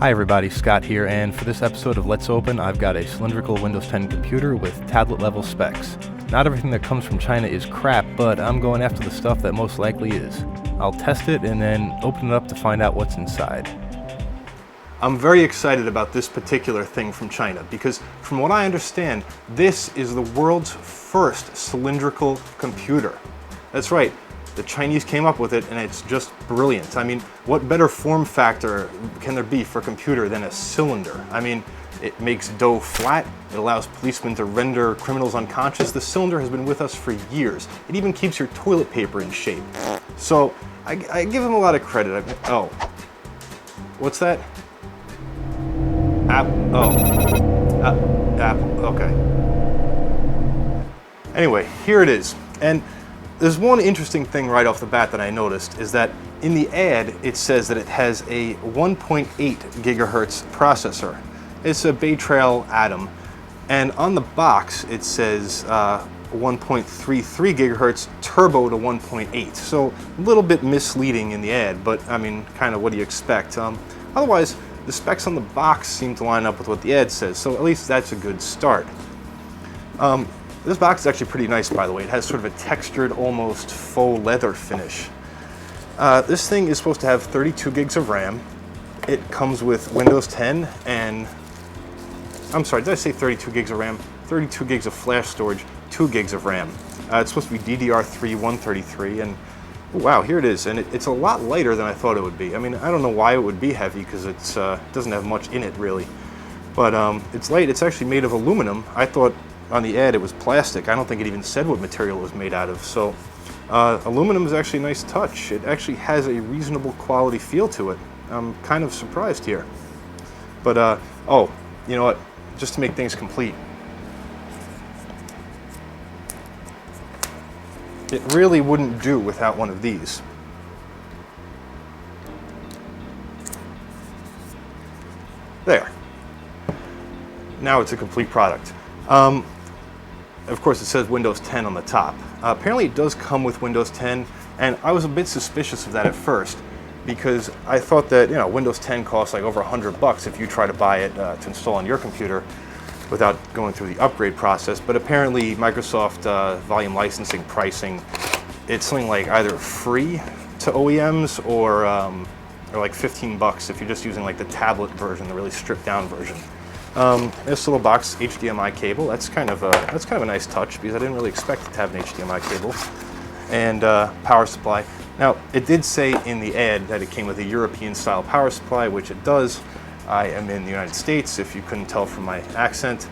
Hi everybody, Scott here, and for this episode of Let's Open, I've got a cylindrical Windows 10 computer with tablet level specs. Not everything that comes from China is crap, but I'm going after the stuff that most likely is. I'll test it and then open it up to find out what's inside. I'm very excited about this particular thing from China because from what I understand, this is the world's first cylindrical computer. That's right. The Chinese came up with it and it's just brilliant. I mean, what better form factor can there be for a computer than a cylinder? I mean, it makes dough flat, it allows policemen to render criminals unconscious. The cylinder has been with us for years. It even keeps your toilet paper in shape. So, I give them a lot of credit. Oh, what's that? Apple, okay. Anyway, here it is. And there's one interesting thing right off the bat that I noticed is that in the ad it says that it has a 1.8 gigahertz processor. It's a Bay Trail Atom, and on the box it says 1.33 gigahertz turbo to 1.8. So a little bit misleading in the ad, but I mean, kind of what do you expect? Otherwise, the specs on the box seem to line up with what the ad says, so at least that's a good start. This box is actually pretty nice, by the way. It has sort of a textured, almost faux leather finish. This thing is supposed to have 32 gigs of RAM. It comes with Windows 10 and, I'm sorry, did I say 32 gigs of RAM? 32 gigs of flash storage, 2 gigs of RAM. It's supposed to be DDR3 133, and wow, here it is. And it's a lot lighter than I thought it would be. I mean, I don't know why it would be heavy because it doesn't have much in it, really. But it's light. It's actually made of aluminum. I thought on the ad it was plastic. I don't think it even said what material it was made out of. So aluminum is actually a nice touch. It actually has a reasonable quality feel to it. I'm kind of surprised here. But oh, you know what? Just to make things complete, it really wouldn't do without one of these. There. Now it's a complete product. Of course, it says Windows 10 on the top. Apparently it does come with Windows 10, and I was a bit suspicious of that at first because I thought that, you know, Windows 10 costs like over $100 if you try to buy it to install on your computer without going through the upgrade process. But apparently Microsoft volume licensing pricing, it's something like either free to OEMs or like $15 if you're just using like the tablet version, the really stripped down version. This little box HDMI cable, that's kind of a nice touch because I didn't really expect it to have an HDMI cable, and power supply. Now it did say in the ad that it came with a European style power supply, which it does. I am in the United States, if you couldn't tell from my accent,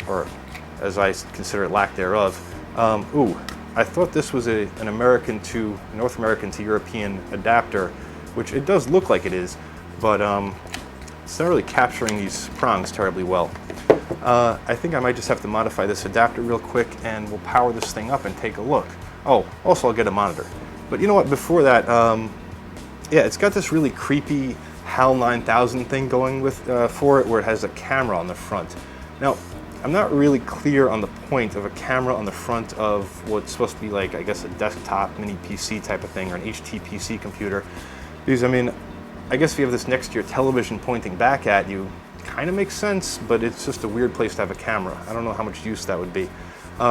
or as I consider it, lack thereof. Ooh, I thought this was an North American to European adapter, which it does look like it is, but it's not really capturing these prongs terribly well. I think I might just have to modify this adapter real quick and we'll power this thing up and take a look. Oh, also I'll get a monitor. But you know what, before that, yeah, it's got this really creepy HAL 9000 thing going with for it where it has a camera on the front. Now, I'm not really clear on the point of a camera on the front of what's supposed to be like, I guess, a desktop mini PC type of thing or an HTPC computer. Because, I mean, I guess if you have this next to your television pointing back at you, kind of makes sense, but it's just a weird place to have a camera. I don't know how much use that would be.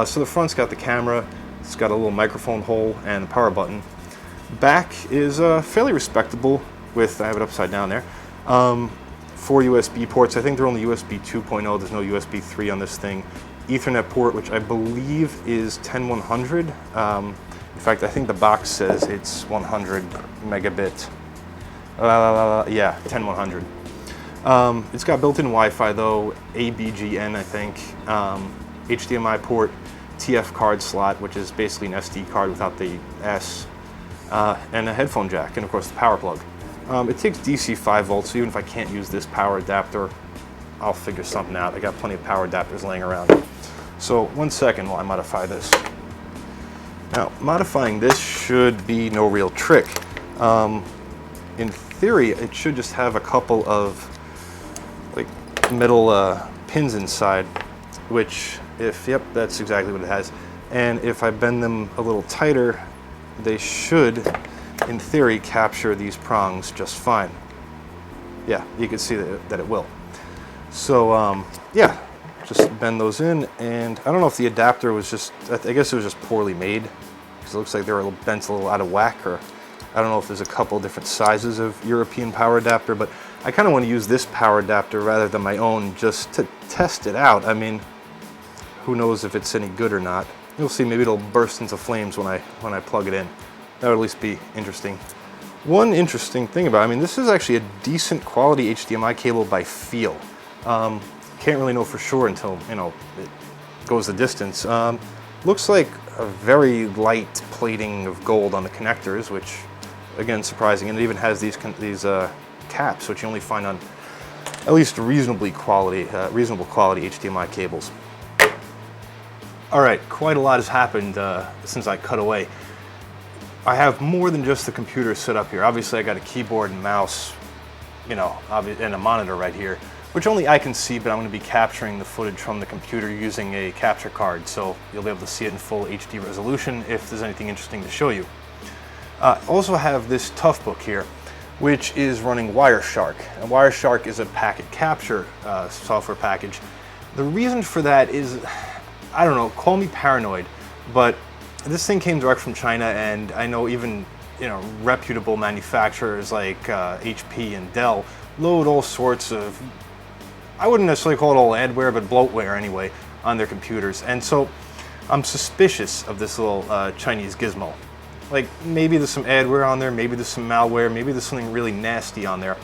So the front's got the camera, it's got a little microphone hole and a power button. Back is fairly respectable with, I have it upside down there, 4 USB ports. I think they're only USB 2.0, there's no USB 3 on this thing. Ethernet port, which I believe is 10100. In fact, I think the box says it's 100 megabit. Yeah, 10100. It's got built-in Wi-Fi though, ABGN I think, HDMI port, TF card slot, which is basically an SD card without the S, and a headphone jack, and of course the power plug. It takes DC 5 volts, so even if I can't use this power adapter, I'll figure something out. I got plenty of power adapters laying around. So 1 second while I modify this. Now, modifying this should be no real trick. In theory, it should just have a couple of like metal pins inside, which yep, that's exactly what it has. And if I bend them a little tighter, they should in theory, capture these prongs just fine. yeah, you can see that it will. So yeah, just bend those in, and I don't know if the adapter was just, I guess it was just poorly made, because it looks like they were bent a little out of whack, or I don't know if there's a couple different sizes of European power adapter, but I kind of want to use this power adapter rather than my own just to test it out. I mean, who knows if it's any good or not. You'll see, maybe it'll burst into flames when I plug it in. That would at least be interesting. One interesting thing about it, I mean, this is actually a decent quality HDMI cable by feel. Can't really know for sure until, you know, it goes the distance. Looks like a very light plating of gold on the connectors, which, again, surprising. And it even has these caps, which you only find on at least reasonable quality HDMI cables. All right, quite a lot has happened since I cut away. I have more than just the computer set up here. Obviously, I got a keyboard and mouse, you know, and a monitor right here, which only I can see, but I'm going to be capturing the footage from the computer using a capture card, so you'll be able to see it in full HD resolution if there's anything interesting to show you. Also have this Toughbook here, which is running Wireshark. And Wireshark is a packet capture software package. The reason for that is, I don't know, call me paranoid, but this thing came direct from China, and I know even, you know, reputable manufacturers like HP and Dell load all sorts of, I wouldn't necessarily call it all adware, but bloatware anyway, on their computers. And so I'm suspicious of this little Chinese gizmo. Like, maybe there's some adware on there, maybe there's some malware, maybe there's something really nasty on there.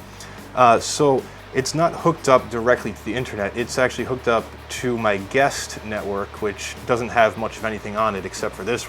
So it's not hooked up directly to the internet. It's actually hooked up to my guest network, which doesn't have much of anything on it except for this right